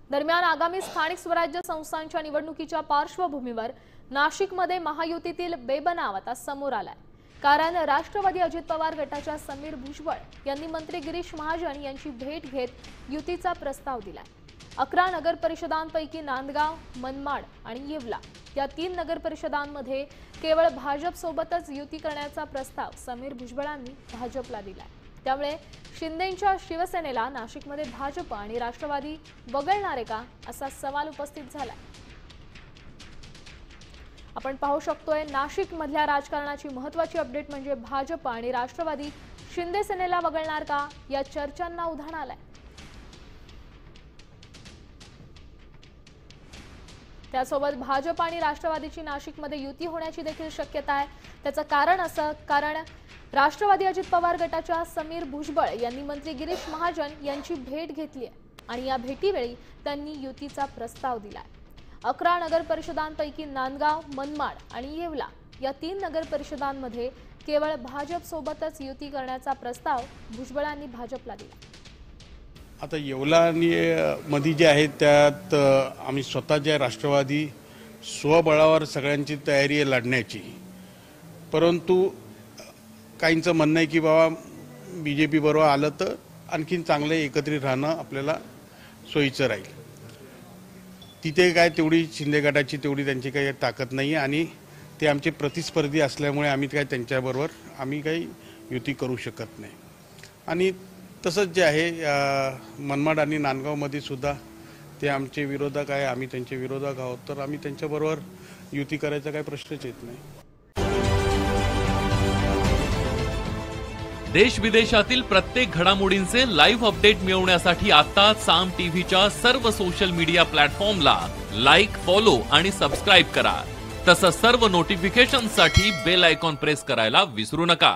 दरम्यान आगामी स्थानिक स्वराज्य संस्थांच्या निवडणुकीच्या पार्श्वभूमीवर नाशिकमध्ये महायुतीतील बेबनाव आता समोर आलाय। कारण राष्ट्रवादी अजित पवार गटाच्या समीर भुजबळ यांनी मंत्री गिरीश महाजन यांची भेट घेत युतीचा प्रस्ताव दिलाय। 11 नगर परिषदांपैकी नांदगाव, मनमाड आणि येवला या 3 नगर परिषदांमध्ये केवळ भाजप सोबतच युती करण्याचा प्रस्ताव समीर भुजबळांनी भाजपला दिलाय। त्यामुळे शिंदेंच्या शिवसेनेला नाशिकमध्ये भाजप आणि राष्ट्रवादी वगळणार का असा सवाल उपस्थित झाला। आपण पाहू शकतोय नाशिक मधल्या राजकारणाची महत्त्वाची अपडेट म्हणजे भाजप आणि राष्ट्रवादी शिंदे सेनेला वगळणार का या चर्चांना उधाण आलंय। त्यासोबत भाजप आणि राष्ट्रवादीची नाशिकमध्ये युती होण्याची देखील शक्यता आहे। त्याचं कारण असं कारण राष्ट्रवादी अजित पवार गटाच्या समीर भुजबळ यांनी मंत्री गिरीश महाजन यांची भेट घेतली आहे आणि या भेटीवेळी त्यांनी युतीचा प्रस्ताव दिलाय। 11 नगर परिषदांपैकी नांदगाव, मनमाड आणि येवला या 3 नगर परिषदांमध्ये केवळ भाजप सोबतच युती करण्याचा प्रस्ताव भुजबळांनी भाजपला दिला। आता येवला आणि मध्ये जे आहे त्यात आम्ही स्वतः जे राष्ट्रवादी स्वबळावर सगळ्यांची तयारी आहे लढण्याची, परंतु काहींचं म्हणणं आहे की बाबा बीजेपी बरोबर आलं तर आणखीन चांगले एकत्रित राहणं आपल्याला सोयीचं राहील। तिथे काय तेवढी शिंदे गटाची तेवढी त्यांची काही ताकद नाही आणि ते आमचे प्रतिस्पर्धी असल्यामुळे आम्ही काय त्यांच्याबरोबर आम्ही काही युती करू शकत नाही। आणि तसंच जे आहे मनमाड आणि नांदगावमध्ये सुद्धा ते आमचे विरोधक आहे, आम्ही त्यांचे विरोधक आहोत, तर आम्ही त्यांच्याबरोबर युती करायचा काही प्रश्नच येत नाही। देश विदेशातील प्रत्येक घडामोडींचे लाईव्ह अपडेट मिळवण्यासाठी आता साम टीव्हीच्या सर्व सोशल मीडिया प्लॅटफॉर्मला लाईक, फॉलो आणि सबस्क्राईब करा। तसंच सर्व नोटिफिकेशनसाठी बेल आयकॉन प्रेस करायला विसरू नका।